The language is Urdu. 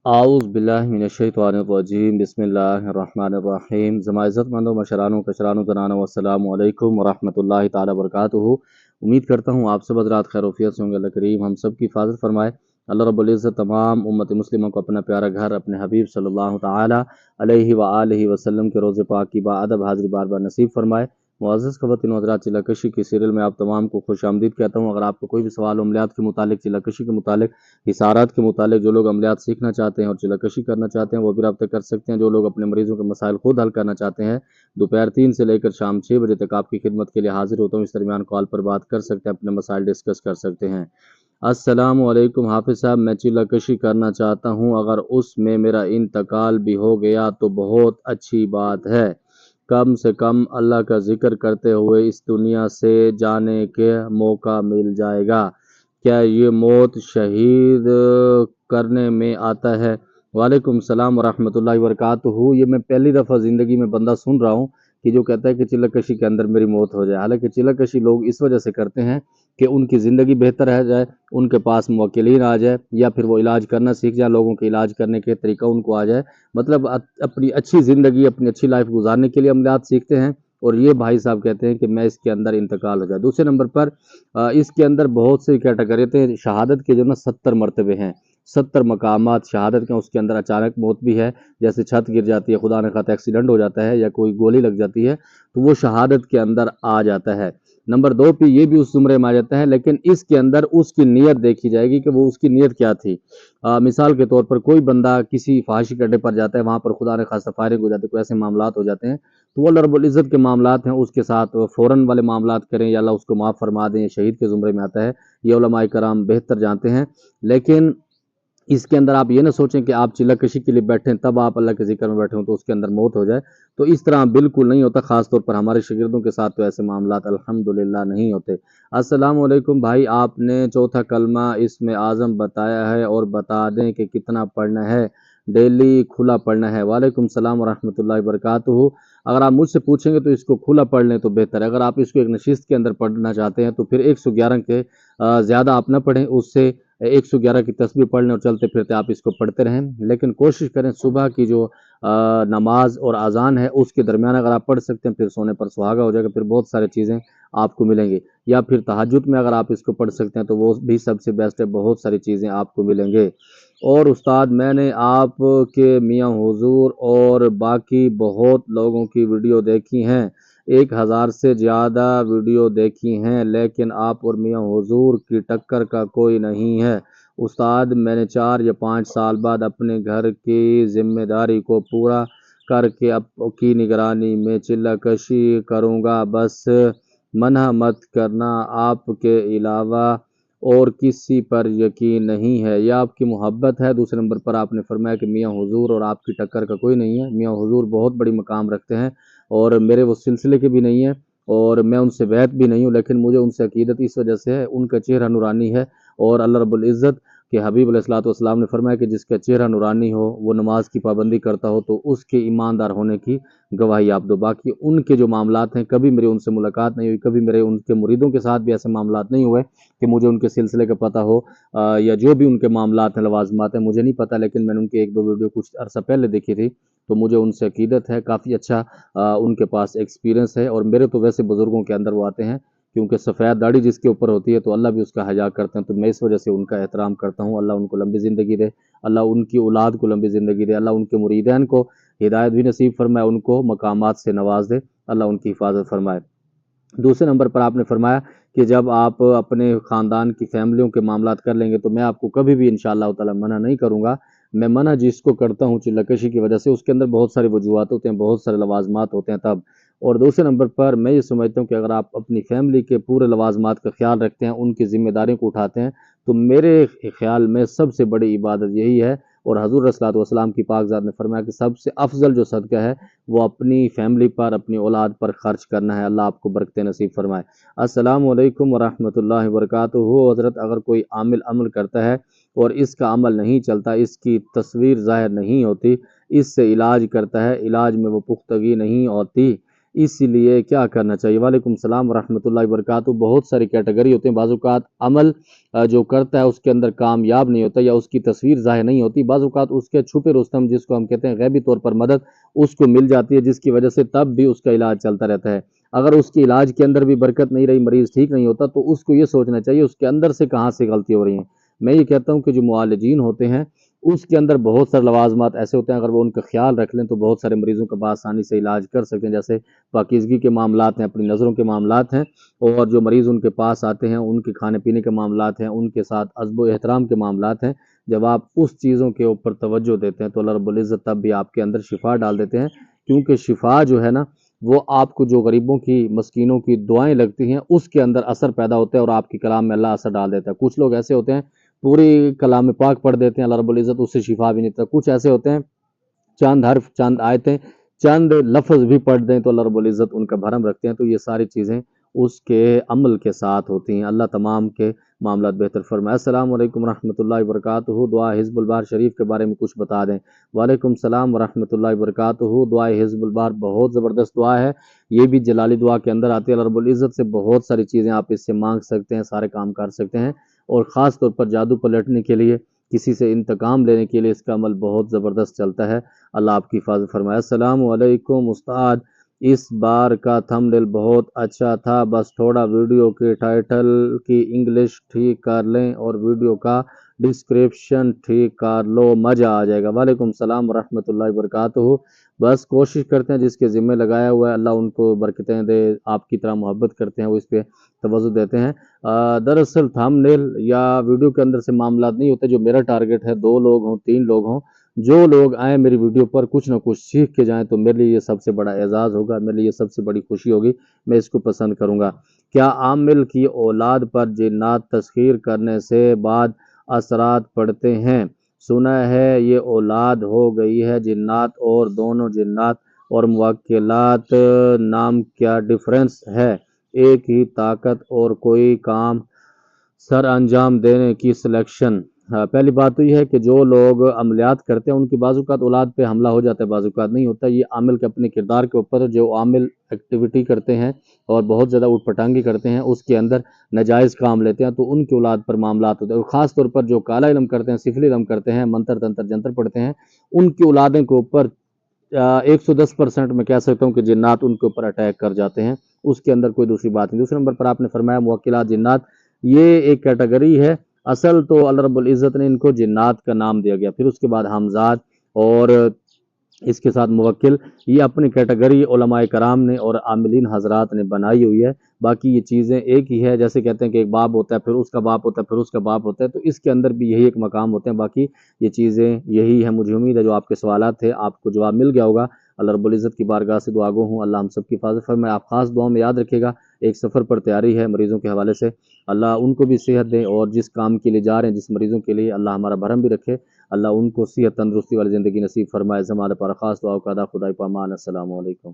اعوذ باللہ من الشیطان الرجیم بسم اللہ الرحمن الرحیم زما عزت مندوں مشرانوں کشرانوں زنانوں السلام علیکم ورحمۃ اللہ تعالی وبرکاتہ۔ امید کرتا ہوں آپ سب حضرات خیر وفیت سے ہوں گے۔ اللہ کریم ہم سب کی حفاظت فرمائے۔ اللہ رب العزت تمام امت مسلموں کو اپنا پیارا گھر اپنے حبیب صلی اللہ تعالی علیہ وآلہ وسلم کے روضے پاک کی باادب حاضری بار بار نصیب فرمائے۔ معزز خواتین و حضرات، چلہ کشی کی سیریل میں آپ تمام کو خوش آمدید کہتا ہوں۔ اگر آپ کو کوئی بھی سوال عملیات کے متعلق، چلہ کشی کے متعلق، حصارات کے متعلق، جو لوگ عملیات سیکھنا چاہتے ہیں اور چلہ کشی کرنا چاہتے ہیں وہ بھی رابطہ کر سکتے ہیں۔ جو لوگ اپنے مریضوں کے مسائل خود حل کرنا چاہتے ہیں، دوپہر 3 سے لے کر شام 6 بجے تک آپ کی خدمت کے لیے حاضر ہوتا ہوں۔ اس درمیان کال پر بات کر سکتے ہیں، اپنے مسائل ڈسکس کر سکتے ہیں۔ السلام علیکم حافظ صاحب، میں چلہ کشی کرنا چاہتا ہوں، اگر اس میں میرا انتقال بھی ہو گیا تو بہت اچھی بات ہے، کم سے کم اللہ کا ذکر کرتے ہوئے اس دنیا سے جانے کے موقع مل جائے گا۔ کیا یہ موت شہید کرنے میں آتا ہے؟ وعلیکم السلام ورحمۃ اللہ وبرکاتہ۔ یہ میں پہلی دفعہ زندگی میں بندہ سن رہا ہوں کہ جو کہتا ہے کہ چلہ کشی کے اندر میری موت ہو جائے۔ حالانکہ چلہ کشی لوگ اس وجہ سے کرتے ہیں کہ ان کی زندگی بہتر رہ جائے، ان کے پاس موکلین آ جائے، یا پھر وہ علاج کرنا سیکھ جائے، لوگوں کے علاج کرنے کے طریقہ ان کو آ جائے، مطلب اپنی اچھی زندگی، اپنی اچھی لائف گزارنے کے لیے عملیات سیکھتے ہیں۔ اور یہ بھائی صاحب کہتے ہیں کہ میں اس کے اندر انتقال ہو جائے۔ دوسرے نمبر پر اس کے اندر بہت سی کیٹیگری ہیں۔ شہادت کے جو نا 70 مرتبے ہیں، 70 مقامات شہادت کے، اس کے اندر اچانک موت بھی ہے، جیسے چھت گر جاتی ہے، خدا نہ خواستہ ایکسیڈنٹ ہو جاتا ہے، یا کوئی گولی لگ جاتی ہے تو وہ شہادت کے اندر آ جاتا ہے۔ نمبر 2 پہ یہ بھی اس زمرے میں آ جاتا ہے، لیکن اس کے اندر اس کی نیت دیکھی جائے گی کہ وہ اس کی نیت کیا تھی۔ مثال کے طور پر کوئی بندہ کسی فحاشی اڈے پر جاتا ہے، وہاں پر خدا نہ خواستہ فائرنگ ہو جاتی ہے، کوئی ایسے معاملات ہو جاتے ہیں، تو وہ اللہ رب العزت کے معاملات ہیں، اس کے ساتھ فوراً والے معاملات کریں یا اللہ اس کو معاف فرما دیں، یہ شہید کے زمرے میں آتا ہے۔ یہ علماء کرام بہتر جانتے ہیں۔ لیکن اس کے اندر آپ یہ نہ سوچیں کہ آپ چلہ کشی کے لیے بیٹھیں تب آپ اللہ کے ذکر میں بیٹھے ہوں تو اس کے اندر موت ہو جائے، تو اس طرح بالکل نہیں ہوتا۔ خاص طور پر ہمارے شاگردوں کے ساتھ تو ایسے معاملات الحمدللہ نہیں ہوتے۔ السلام علیکم بھائی، آپ نے چوتھا کلمہ اسم اعظم بتایا ہے اور بتا دیں کہ کتنا پڑھنا ہے، ڈیلی کھلا پڑھنا ہے؟ وعلیکم السلام ورحمۃ اللہ وبرکاتہ۔ اگر آپ مجھ سے پوچھیں گے تو اس کو کھلا پڑھ لیں تو بہتر ہے۔ اگر آپ اس کو ایک نشست کے اندر پڑھنا چاہتے ہیں تو پھر 111 کے زیادہ آپ نہ پڑھیں، اس سے 111 کی تسبیح پڑھ لیں اور چلتے پھرتے آپ اس کو پڑھتے رہیں۔ لیکن کوشش کریں صبح کی جو نماز اور اذان ہے اس کے درمیان اگر آپ پڑھ سکتے ہیں، پھر سونے پر سہاگا ہو جائے گا، پھر بہت ساری چیزیں آپ کو ملیں گی۔ یا پھر تہجد میں اگر آپ اس کو پڑھ سکتے ہیں تو وہ بھی سب سے بیسٹ ہے، بہت ساری چیزیں آپ کو ملیں گے۔ اور استاد، میں نے آپ کے میاں حضور اور باقی بہت لوگوں کی ویڈیو دیکھی ہیں، 1000 سے زیادہ ویڈیو دیکھی ہیں، لیکن آپ اور میاں حضور کی ٹکر کا کوئی نہیں ہے۔ استاد، میں نے 4 یا 5 سال بعد اپنے گھر کی ذمہ داری کو پورا کر کے آپ کی نگرانی میں چلہ کشی کروں گا، بس منع مت کرنا، آپ کے علاوہ اور کسی پر یقین نہیں ہے۔ یہ آپ کی محبت ہے۔ دوسرے نمبر پر آپ نے فرمایا کہ میاں حضور اور آپ کی ٹکر کا کوئی نہیں ہے۔ میاں حضور بہت بڑی مقام رکھتے ہیں اور میرے وہ سلسلے کے بھی نہیں ہیں اور میں ان سے بیعت بھی نہیں ہوں، لیکن مجھے ان سے عقیدت اس وجہ سے ہے، ان کا چہرہ نورانی ہے، اور اللہ رب العزت کہ حبیب علیہ الصلوۃ والسلام نے فرمایا کہ جس کا چہرہ نورانی ہو، وہ نماز کی پابندی کرتا ہو، تو اس کے ایماندار ہونے کی گواہی آپ دو۔ باقی ان کے جو معاملات ہیں، کبھی میری ان سے ملاقات نہیں ہوئی، کبھی میرے ان کے مریدوں کے ساتھ بھی ایسے معاملات نہیں ہوئے کہ مجھے ان کے سلسلے کا پتہ ہو، یا جو بھی ان کے معاملات ہیں، لوازمات ہیں، مجھے نہیں پتہ، لیکن میں نے ان کی 1-2 ویڈیو کچھ عرصہ پہلے دیکھی تھی، تو مجھے ان سے عقیدت ہے، کافی اچھا ان کے پاس ایکسپیرینس ہے۔ اور میرے تو ویسے بزرگوں کے اندر وہ آتے ہیں، کیونکہ سفید داڑھی جس کے اوپر ہوتی ہے تو اللہ بھی اس کا حیا کرتے ہیں، تو میں اس وجہ سے ان کا احترام کرتا ہوں۔ اللہ ان کو لمبی زندگی دے، اللہ ان کی اولاد کو لمبی زندگی دے، اللہ ان کے مریدین کو ہدایت بھی نصیب فرمائے، ان کو مقامات سے نواز دے، اللہ ان کی حفاظت فرمائے۔ دوسرے نمبر پر آپ نے فرمایا کہ جب آپ اپنے خاندان کی فیملیوں کے معاملات کر لیں گے تو میں آپ کو کبھی بھی انشاءاللہ تعالی منع نہیں کروں گا۔ میں منع جس کو کرتا ہوں چلہ کشی کی وجہ سے، اس کے اندر بہت ساری وجوہات ہوتے ہیں، بہت سارے لوازمات ہوتے ہیں تب۔ اور دوسرے نمبر پر میں یہ سمجھتا ہوں کہ اگر آپ اپنی فیملی کے پورے لوازمات کا خیال رکھتے ہیں، ان کی ذمہ داریوں کو اٹھاتے ہیں، تو میرے خیال میں سب سے بڑی عبادت یہی ہے۔ اور حضور صلی اللہ علیہ وسلم کی پاک ذات نے فرمایا کہ سب سے افضل جو صدقہ ہے وہ اپنی فیملی پر، اپنی اولاد پر خرچ کرنا ہے۔ اللہ آپ کو برکتیں نصیب فرمائے۔ السلام علیکم ورحمۃ اللہ وبرکاتہ۔ حضرت، اگر کوئی عامل عمل کرتا ہے اور اس کا عمل نہیں چلتا، اس کی تصویر ظاہر نہیں ہوتی، اس سے علاج کرتا ہے، علاج میں وہ پختگی نہیں ہوتی، اسی لیے کیا کرنا چاہیے؟ وعلیکم السلام ورحمۃ اللہ وبرکاتہ۔ بہت ساری کیٹیگری ہوتے ہیں، بعض اوقات عمل جو کرتا ہے اس کے اندر کامیاب نہیں ہوتا یا اس کی تصویر ظاہر نہیں ہوتی، بعض اوقات اس کے چھپے رستم جس کو ہم کہتے ہیں غیبی طور پر مدد اس کو مل جاتی ہے، جس کی وجہ سے تب بھی اس کا علاج چلتا رہتا ہے۔ اگر اس کے علاج کے اندر بھی برکت نہیں رہی، مریض ٹھیک نہیں ہوتا، تو اس کو یہ سوچنا چاہیے اس کے اندر سے کہاں سے غلطی ہو رہی ہیں۔ میں یہ کہتا ہوں کہ جو معالجین ہوتے ہیں اس کے اندر بہت سارے لوازمات ایسے ہوتے ہیں، اگر وہ ان کا خیال رکھ لیں تو بہت سارے مریضوں کا بآسانی سے علاج کر سکتے ہیں، جیسے پاکیزگی کے معاملات ہیں، اپنی نظروں کے معاملات ہیں، اور جو مریض ان کے پاس آتے ہیں ان کے کھانے پینے کے معاملات ہیں، ان کے ساتھ ادب و احترام کے معاملات ہیں۔ جب آپ اس چیزوں کے اوپر توجہ دیتے ہیں تو اللہ رب العزت تب بھی آپ کے اندر شفا ڈال دیتے ہیں، کیونکہ شفا جو ہے نا وہ آپ کو جو غریبوں کی مسکینوں کی دعائیں لگتی ہیں اس کے اندر اثر پیدا ہوتا ہے، اور آپ کے کلام میں اللہ اثر ڈال دیتا ہے۔ کچھ لوگ ایسے ہوتے ہیں پوری کلام پاک پڑھ دیتے ہیں، اللہ رب العزت اس سے شفا بھی نہیں دیتا۔ کچھ ایسے ہوتے ہیں چند حرف، چند آیتیں، چند لفظ بھی پڑھ دیں تو اللہ رب العزت ان کا بھرم رکھتے ہیں۔ تو یہ ساری چیزیں اس کے عمل کے ساتھ ہوتی ہیں۔ اللہ تمام کے معاملات بہتر فرمائے۔ السلام علیکم ورحمۃ اللہ وبرکاتہ۔ دعا حزب البار شریف کے بارے میں کچھ بتا دیں۔ وعلیکم السلام ورحمۃ اللہ وبرکاتہ۔ دعا حزب البار بہت زبردست دعا ہے، یہ بھی جلالی دعا کے اندر آتی ہے۔ اللہ رب العزت سے بہت ساری چیزیں آپ اس سے مانگ سکتے ہیں، سارے کام کر سکتے ہیں، اور خاص طور پر جادو پلٹنے کے لیے، کسی سے انتقام لینے کے لیے اس کا عمل بہت زبردست چلتا ہے۔ اللہ آپ کی حفاظت فرمائے۔ السلام علیکم استاد، اس بار کا تھمبنیل بہت اچھا تھا، بس تھوڑا ویڈیو کے ٹائٹل کی انگلش ٹھیک کر لیں اور ویڈیو کا ڈسکرپشن ٹھیک کر لو، مزہ آ جائے گا۔ وعلیکم السلام ورحمۃ اللہ وبرکاتہ۔ بس کوشش کرتے ہیں، جس کے ذمہ لگایا ہوا ہے اللہ ان کو برکتیں دے، آپ کی طرح محبت کرتے ہیں وہ اس پہ توجہ دیتے ہیں۔ دراصل تھمبنیل یا ویڈیو کے اندر سے معاملات نہیں ہوتے، جو میرا ٹارگٹ ہے 2 لوگ ہوں 3 لوگ ہوں، جو لوگ آئیں میری ویڈیو پر کچھ نہ کچھ سیکھ کے جائیں، تو میرے لیے یہ سب سے بڑا اعزاز ہوگا، میرے لیے یہ سب سے بڑی خوشی ہوگی، میں اس کو پسند کروں گا۔ کیا عامل کی اولاد پر جنات تسخیر کرنے سے بعد اثرات پڑتے ہیں؟ سنا ہے یہ اولاد ہو گئی ہے جنات، اور دونوں جنات اور موکلات نام کیا ڈفرینس ہے؟ ایک ہی طاقت اور کوئی کام سر انجام دینے کی سلیکشن۔ پہلی بات تو یہ ہے کہ جو لوگ عملیات کرتے ہیں ان کی بعض اوقات اولاد پہ حملہ ہو جاتا ہے، بعض اوقات نہیں ہوتا۔ یہ عامل کے اپنے کردار کے اوپر، جو عامل ایکٹیویٹی کرتے ہیں اور بہت زیادہ اٹھ پٹانگی کرتے ہیں، اس کے اندر ناجائز کام لیتے ہیں، تو ان کی اولاد پر معاملات ہوتے ہیں۔ اور خاص طور پر جو کالا علم کرتے ہیں، سفلی علم کرتے ہیں، منتر تنتر جنتر پڑھتے ہیں، ان کی اولادیں کے اوپر 110% میں کہہ سکتا ہوں کہ جنات ان کے اوپر اٹیک کر جاتے ہیں، اس کے اندر کوئی دوسری بات نہیں۔ دوسرے نمبر پر آپ نے فرمایا موکلات جنات، یہ ایک کیٹیگری ہے۔ اصل تو اللہ رب العزت نے ان کو جنات کا نام دیا گیا، پھر اس کے بعد حمزات اور اس کے ساتھ موکل، یہ اپنی کیٹیگری علماء کرام نے اور عاملین حضرات نے بنائی ہوئی ہے۔ باقی یہ چیزیں ایک ہی ہے، جیسے کہتے ہیں کہ ایک باپ ہوتا ہے، پھر اس کا باپ ہوتا ہے، پھر اس کا باپ ہوتا ہے، تو اس کے اندر بھی یہی ایک مقام ہوتے ہیں۔ باقی یہ چیزیں یہی ہے۔ مجھے امید ہے جو آپ کے سوالات تھے آپ کو جواب مل گیا ہوگا۔ اللہ رب العزت کی بارگاہ سے دعا گو ہوں اللہ ہم سب کی حفاظت فرمائے۔ آپ خاص دعاؤں میں یاد رکھے گا، ایک سفر پر تیاری ہے مریضوں کے حوالے سے، اللہ ان کو بھی صحت دے، اور جس کام کے لیے جا رہے ہیں جس مریضوں کے لیے، اللہ ہمارا بھرم بھی رکھے، اللہ ان کو صحت تندرستی والی زندگی نصیب فرمائے۔ زمانہ پر خاص دعا کا ادا، خدا پامان۔ السلام علیکم۔